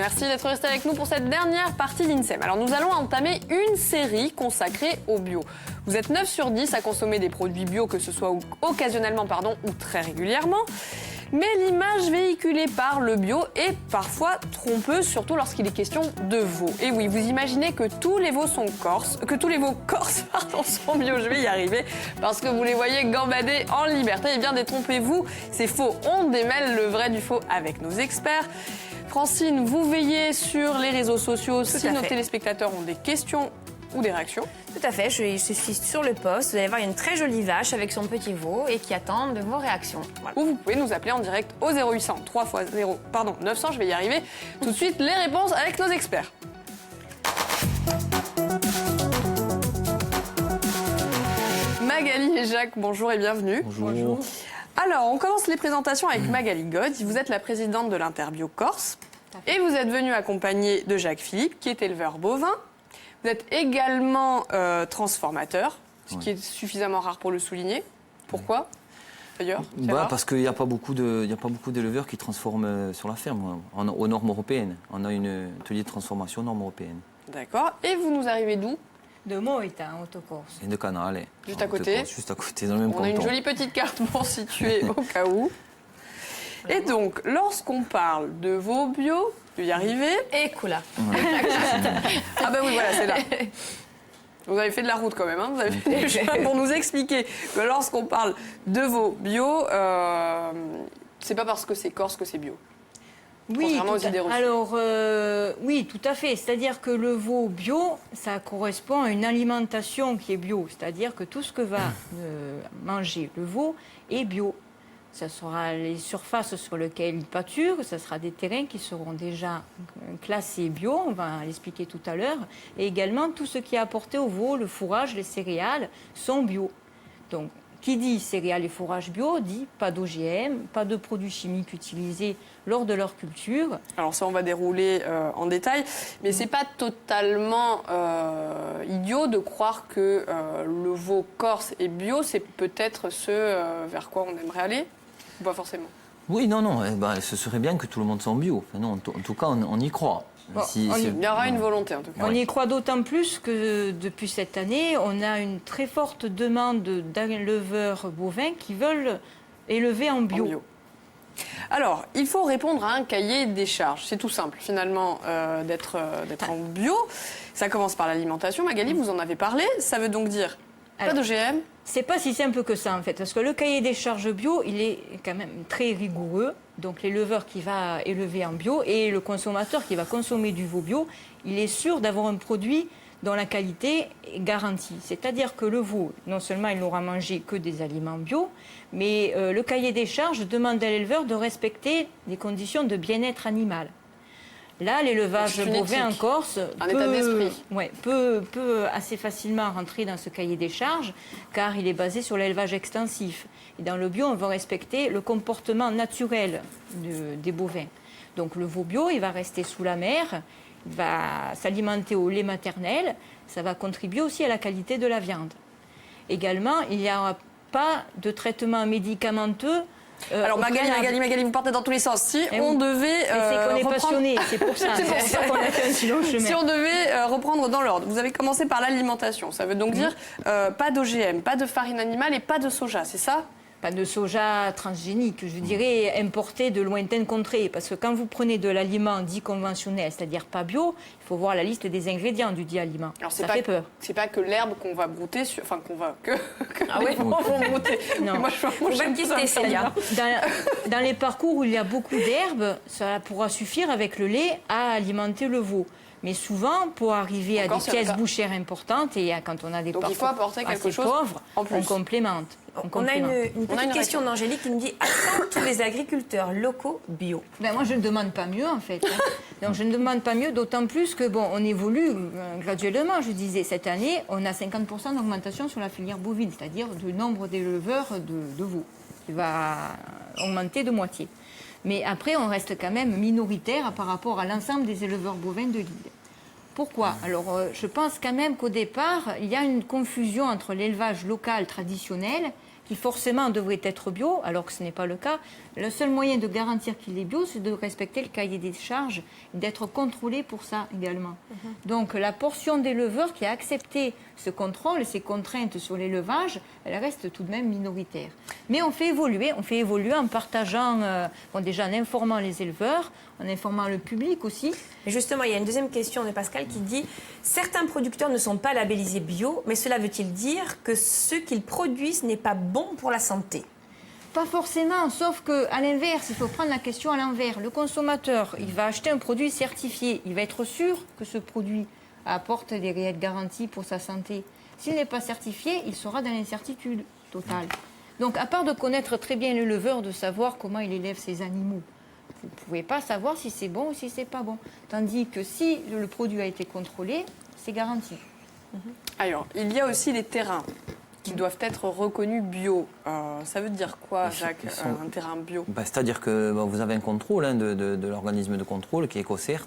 Merci d'être resté avec nous pour cette dernière partie d'INSEM. Alors nous allons entamer une série consacrée au bio. Vous êtes 9 sur 10 à consommer des produits bio, que ce soit occasionnellement ou très régulièrement. Mais l'image véhiculée par le bio est parfois trompeuse, surtout lorsqu'il est question de veau. Et oui, vous imaginez que tous les veaux sont corses, sont bio, je vais y arriver, parce que vous les voyez gambader en liberté. Eh bien, détrompez-vous, c'est faux. On démêle le vrai du faux avec nos experts. Francine, vous veillez sur les réseaux sociaux si nos téléspectateurs ont des questions ou des réactions. Tout à fait, je suis sur le poste. Vous allez voir une très jolie vache avec son petit veau et qui attend de vos réactions. Voilà. Ou vous pouvez nous appeler en direct au 0800 3 x 0, 900, je vais y arriver. Tout de suite, les réponses avec nos experts. Magali et Jacques, bonjour et bienvenue. Bonjour. Alors, on commence les présentations avec Magali God. Vous êtes la présidente de l'Interbio Corse. Et vous êtes venue accompagnée de Jacques Philippe, qui est éleveur bovin. Vous êtes également transformateur, ce qui est suffisamment rare pour le souligner. Pourquoi, d'ailleurs? Parce qu'il n'y a pas beaucoup d'éleveurs qui transforment sur la ferme, aux normes européennes. On a un atelier de transformation aux normes européennes. D'accord. Et vous nous arrivez d'où? De Moïta, en Haute-Corse. Et de Canale. Juste à côté. Juste à côté, dans le même canton. On a une jolie petite carte pour situer au cas où. Et donc, lorsqu'on parle de veau bio, de y arriver. Et Kula. Ah ben oui, voilà, c'est là. Vous avez fait de la route quand même, hein. Vous avez fait du chemin pour nous expliquer que lorsqu'on parle de veau bio, c'est pas parce que c'est corse que c'est bio. Oui, alors oui, tout à fait. C'est-à-dire que le veau bio, ça correspond à une alimentation qui est bio. C'est-à-dire que tout ce que va manger le veau est bio. Ça sera les surfaces sur lesquelles il pâture, ça sera des terrains qui seront déjà classés bio, on va l'expliquer tout à l'heure. Et également, tout ce qui est apporté au veau, le fourrage, les céréales, sont bio. Donc, qui dit céréales et fourrage bio, dit pas d'OGM, pas de produits chimiques utilisés lors de leur culture. Alors ça, on va dérouler en détail, mais c'est pas totalement idiot de croire que le veau corse est bio, c'est peut-être ce vers quoi on aimerait aller. Pas forcément. Oui, non. Ce serait bien que tout le monde soit en bio. Enfin, non, en tout cas, on y croit. Bon, il y aura une volonté, en tout cas. On y croit d'autant plus que depuis cette année, on a une très forte demande d'éleveurs bovins qui veulent élever en bio. Alors, il faut répondre à un cahier des charges. C'est tout simple, finalement, d'être en bio. Ça commence par l'alimentation. Magali, vous en avez parlé. Ça veut donc dire pas d'OGM. C'est pas si simple que ça, en fait, parce que le cahier des charges bio, il est quand même très rigoureux. Donc l'éleveur qui va élever en bio et le consommateur qui va consommer du veau bio, il est sûr d'avoir un produit dont la qualité est garantie. C'est-à-dire que le veau, non seulement il n'aura mangé que des aliments bio, mais le cahier des charges demande à l'éleveur de respecter des conditions de bien-être animal. Là, l'élevage bovin en Corse peut assez facilement rentrer dans ce cahier des charges, car il est basé sur l'élevage extensif. Et dans le bio, on va respecter le comportement naturel des bovins. Donc le veau bio, il va rester sous la mer, il va s'alimenter au lait maternel, ça va contribuer aussi à la qualité de la viande. Également, il n'y aura pas de traitement médicamenteux. Alors Magali, vous partez dans tous les sens. Si on devait c'est qu'on est passionné, c'est pour ça. qu'on a fait un petit long chemin. Si on devait reprendre dans l'ordre, vous avez commencé par l'alimentation. Ça veut donc dire pas d'OGM, pas de farine animale et pas de soja, c'est ça? Pas de soja transgénique, je dirais importé de lointaines contrées. Parce que quand vous prenez de l'aliment dit conventionnel, c'est-à-dire pas bio, il faut voir la liste des ingrédients du dit aliment. Alors ça fait peur. C'est pas que l'herbe qu'on va brouter, ah oui, on va brouter. Non. Moi, dans les parcours où il y a beaucoup d'herbes, ça pourra suffire avec le lait à alimenter le veau. Mais souvent, pour arriver à des pièces bouchères importantes, et quand on a des parcours il faut apporter quelque chose pauvres, on complémente. On a une petite question d'Angélique qui me dit: attendent tous les agriculteurs locaux bio? Moi, je ne demande pas mieux, en fait. Donc, je ne demande pas mieux, d'autant plus que, on évolue graduellement. Je disais, cette année, on a 50% d'augmentation sur la filière bovine, c'est-à-dire le nombre d'éleveurs de veaux, qui va augmenter de moitié. Mais après, on reste quand même minoritaire par rapport à l'ensemble des éleveurs bovins de l'île. Pourquoi? Alors, je pense quand même qu'au départ, il y a une confusion entre l'élevage local traditionnel qui forcément devrait être bio, alors que ce n'est pas le cas. Le seul moyen de garantir qu'il est bio, c'est de respecter le cahier des charges, d'être contrôlé pour ça également. Donc la portion d'éleveurs qui a accepté ce contrôle, ces contraintes sur l'élevage, elle reste tout de même minoritaire. Mais on fait évoluer en partageant, déjà en informant les éleveurs, en informant le public aussi. Mais justement, il y a une deuxième question de Pascal qui dit « Certains producteurs ne sont pas labellisés bio, mais cela veut-il dire que ce qu'ils produisent n'est pas bon pour la santé ?» Pas forcément, sauf qu'à l'inverse, il faut prendre la question à l'envers. Le consommateur, il va acheter un produit certifié. Il va être sûr que ce produit apporte des réelles garanties pour sa santé. S'il n'est pas certifié, il sera dans l'incertitude totale. Donc, à part de connaître très bien l'éleveur, de savoir comment il élève ses animaux, vous ne pouvez pas savoir si c'est bon ou si c'est pas bon. Tandis que si le produit a été contrôlé, c'est garanti. Alors, il y a aussi les terrains qui doivent être reconnus bio. Ça veut dire quoi, Jacques, un terrain bio? C'est-à-dire que vous avez un contrôle de l'organisme de contrôle qui est EcoCert,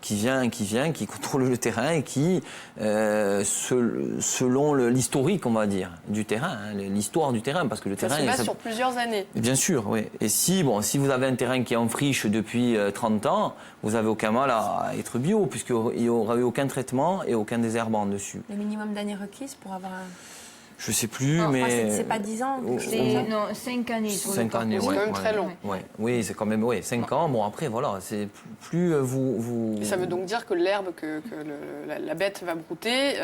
qui contrôle le terrain et qui, selon l'historique, on va dire, du terrain, l'histoire du terrain, parce que le terrain... Ça se base sur plusieurs années. Bien sûr, oui. Et si vous avez un terrain qui est en friche depuis 30 ans, vous n'avez aucun mal à être bio, puisqu'il n'y aura eu aucun traitement et aucun désherbant dessus. Le minimum d'années requises pour avoir un... Je ne sais plus, mais... C'est pas 10 ans? Non, 5 années. 5 années, c'est quand même très long. Oui, c'est quand même 5 ans. Bon, après, voilà, c'est plus vous... Ça veut donc dire que l'herbe que la bête va brouter,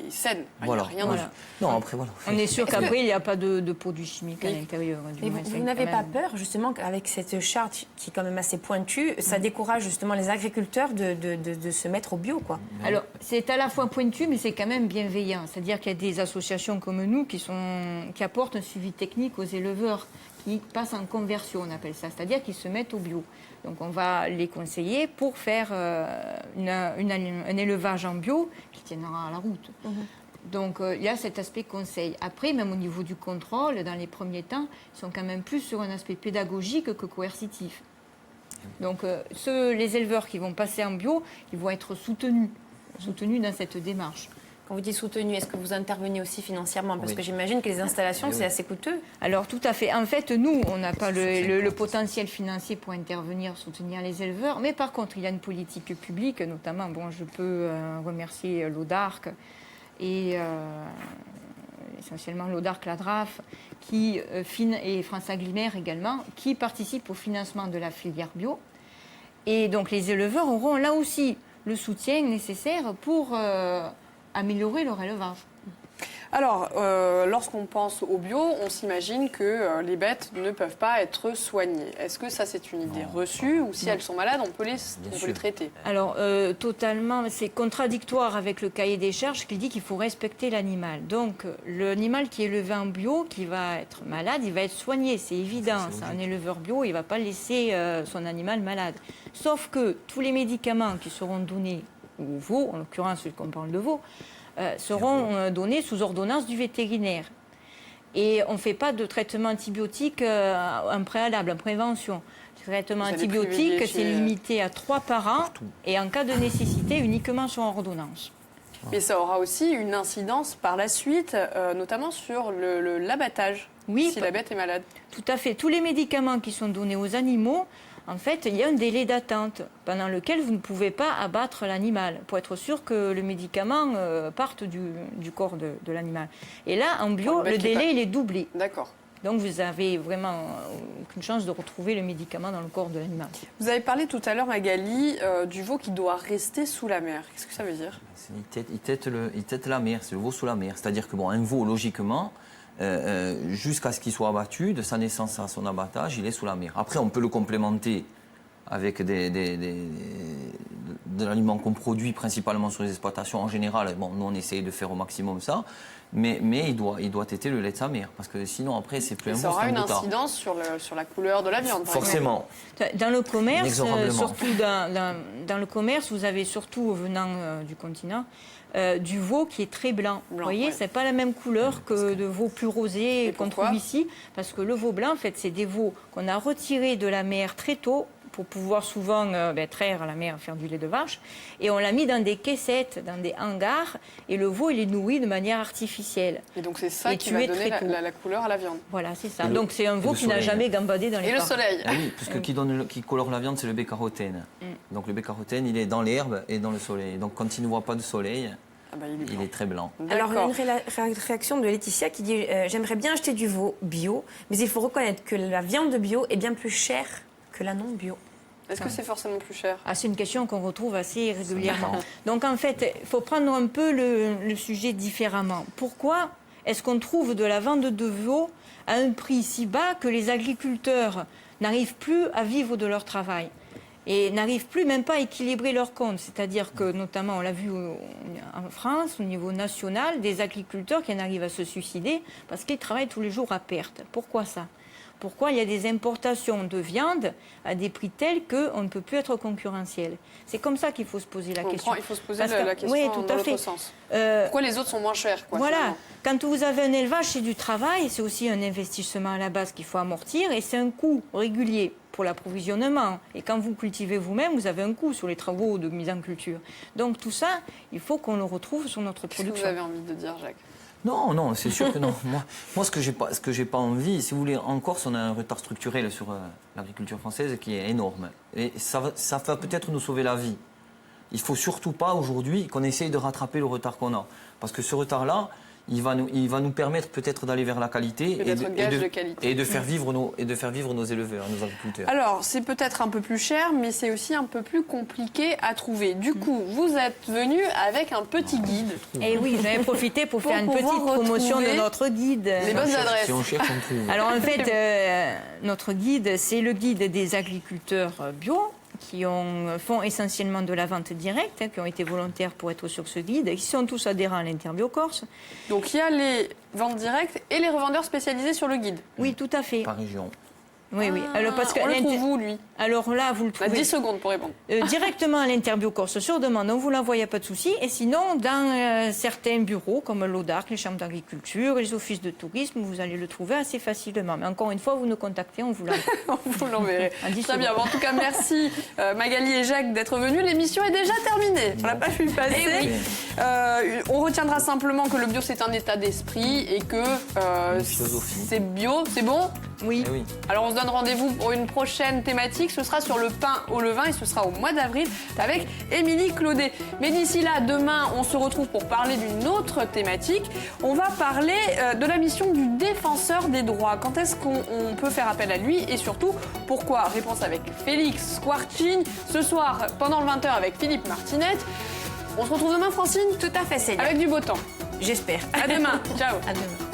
il saine. Voilà. Il n'y a rien de... Non, après, voilà. On est sûr qu'après, il n'y a pas de produits chimiques à l'intérieur. Mais vous n'avez pas peur, justement, qu'avec cette charte qui est quand même assez pointue, ça décourage justement les agriculteurs de se mettre au bio, quoi? Alors, c'est à la fois pointu, mais c'est quand même bienveillant. C'est-à-dire qu'il y a des associations comme nous qui apportent un suivi technique aux éleveurs qui passent en conversion, on appelle ça, c'est-à-dire qu'ils se mettent au bio. Donc on va les conseiller pour faire un élevage en bio qui tiendra à la route. Donc il y a cet aspect conseil. Après, même au niveau du contrôle, dans les premiers temps, ils sont quand même plus sur un aspect pédagogique que coercitif. Donc les éleveurs qui vont passer en bio, ils vont être soutenus dans cette démarche. Quand vous dites soutenu, est-ce que vous intervenez aussi financièrement? Parce que j'imagine que les installations, c'est assez coûteux. Alors, tout à fait. En fait, nous, on n'a pas le potentiel financier pour intervenir, soutenir les éleveurs. Mais par contre, il y a une politique publique, notamment, je peux remercier l'Audarc et essentiellement l'Audarc, la DRAF, et France Agrimer également, qui participent au financement de la filière bio. Et donc, les éleveurs auront là aussi le soutien nécessaire pour... améliorer leur élevage. Alors, lorsqu'on pense au bio, on s'imagine que les bêtes ne peuvent pas être soignées. Est-ce que ça, c'est une idée reçue ou si elles sont malades, on peut les traiter? Alors, totalement, c'est contradictoire avec le cahier des charges qui dit qu'il faut respecter l'animal. Donc, l'animal qui est élevé en bio, qui va être malade, il va être soigné, c'est évident. C'est un éleveur bio, il ne va pas laisser son animal malade. Sauf que tous les médicaments qui seront donnés aux veaux, en l'occurrence, qu'on parle de veaux, seront donnés sous ordonnance du vétérinaire. Et on ne fait pas de traitement antibiotique en préalable, en prévention. Le traitement antibiotique, c'est limité à 3 par an et en cas de nécessité, uniquement sur ordonnance. Mais ça aura aussi une incidence par la suite, notamment sur l'abattage, si la bête est malade. Tout à fait. Tous les médicaments qui sont donnés aux animaux, en fait, il y a un délai d'attente pendant lequel vous ne pouvez pas abattre l'animal pour être sûr que le médicament parte du corps de l'animal. Et là, en bio, le délai, il est doublé. D'accord. Donc, vous n'avez vraiment aucune chance de retrouver le médicament dans le corps de l'animal. Vous avez parlé tout à l'heure, Magali, du veau qui doit rester sous la mer. Qu'est-ce que ça veut dire? Il tète la mer, c'est le veau sous la mer. C'est-à-dire que, un veau, logiquement, jusqu'à ce qu'il soit abattu, de sa naissance à son abattage, il est sous la mer. Après, on peut le complémenter avec de l'aliment qu'on produit principalement sur les exploitations. En général, nous on essaye de faire au maximum ça, mais il doit téter le lait de sa mère, parce que sinon après c'est plus un veau. Ça aura une incidence sur la couleur de la viande. Forcément. Dans le commerce, surtout dans le commerce, vous avez surtout venant du continent, du veau qui est très blanc. Vous voyez, c'est pas la même couleur que de veau plus rosé qu'on trouve ici, parce que le veau blanc, en fait, c'est des veaux qu'on a retirés de la mer très tôt pour pouvoir souvent traire à la mer, faire du lait de vache. Et on l'a mis dans des caissettes, dans des hangars. Et le veau, il est nourri de manière artificielle. Et donc c'est ça qui va donner la couleur à la viande. Voilà, c'est ça. Donc c'est un veau qui n'a jamais gambadé dans les parcs. Et le soleil. Ah oui, parce que qui colore la viande, c'est le bêta-carotène. Donc le bêta-carotène, il est dans l'herbe et dans le soleil. Donc quand il ne voit pas de soleil, il est très blanc. Alors, il y a une réaction de Laetitia qui dit « J'aimerais bien acheter du veau bio, mais il faut reconnaître que la viande de bio est bien plus chère que la non bio. » Est-ce que c'est forcément plus cher? C'est une question qu'on retrouve assez régulièrement. Donc en fait, il faut prendre un peu le sujet différemment. Pourquoi est-ce qu'on trouve de la vente de veau à un prix si bas que les agriculteurs n'arrivent plus à vivre de leur travail et n'arrivent plus même pas à équilibrer leurs comptes? C'est-à-dire que, notamment, on l'a vu en France, au niveau national, des agriculteurs qui en arrivent à se suicider parce qu'ils travaillent tous les jours à perte. Pourquoi ça? Pourquoi il y a des importations de viande à des prix tels qu'on ne peut plus être concurrentiel? C'est comme ça qu'il faut se poser la question. Il faut se poser la question dans l'autre sens. Pourquoi les autres sont moins chers Voilà. Finalement. Quand vous avez un élevage, c'est du travail, c'est aussi un investissement à la base qu'il faut amortir et c'est un coût régulier pour l'approvisionnement. Et quand vous cultivez vous-même, vous avez un coût sur les travaux de mise en culture. Donc tout ça, il faut qu'on le retrouve sur notre production. Qu'est-ce que vous avez envie de dire, Jacques? Non, c'est sûr que non. Moi, ce que j'ai pas envie, si vous voulez, en Corse, on a un retard structurel sur l'agriculture française qui est énorme. Et ça va peut-être nous sauver la vie. Il faut surtout pas aujourd'hui qu'on essaye de rattraper le retard qu'on a, parce que ce retard-là, il va nous permettre peut-être d'aller vers la qualité et de faire vivre nos éleveurs, nos agriculteurs. Alors, c'est peut-être un peu plus cher, mais c'est aussi un peu plus compliqué à trouver. Du coup, vous êtes venu avec un petit guide. Et oui, j'avais profité pour faire une petite promotion de notre guide. Les bonnes adresses. Si on cherche, on trouve. Alors en fait, notre guide, c'est le guide des agriculteurs bio qui font essentiellement de la vente directe, qui ont été volontaires pour être sur ce guide, et qui sont tous adhérents à l'Interbio Corse. Donc il y a les ventes directes et les revendeurs spécialisés sur le guide. Oui, tout à fait. Par région. Oui. Alors, parce que on le trouve où, lui? Alors là, vous le trouvez... 10 secondes pour répondre. Directement à l'Interbio Corse sur demande, on vous l'envoie, il n'y a pas de souci. Et sinon, dans certains bureaux, comme l'ODAC, les chambres d'agriculture, les offices de tourisme, vous allez le trouver assez facilement. Mais encore une fois, vous nous contactez, on vous l'envoie. On vous l'enverra. Très bien. Bon, en tout cas, merci Magali et Jacques d'être venus. L'émission est déjà terminée. On l'a pas vu passer. On retiendra simplement que le bio, c'est un état d'esprit et que c'est bio, c'est bon? Oui. Alors on se donne rendez-vous pour une prochaine thématique. Ce sera sur le pain au levain et ce sera au mois d'avril avec Émilie Claudet. Mais d'ici là, demain, on se retrouve pour parler d'une autre thématique. On va parler de la mission du défenseur des droits. Quand est-ce qu'on peut faire appel à lui et surtout pourquoi? Réponse avec Félix Squarcine. Ce soir, pendant le 20h avec Philippe Martinette. On se retrouve demain, Francine? Tout à fait, Célia. Avec du beau temps. J'espère. À demain. Ciao. À demain.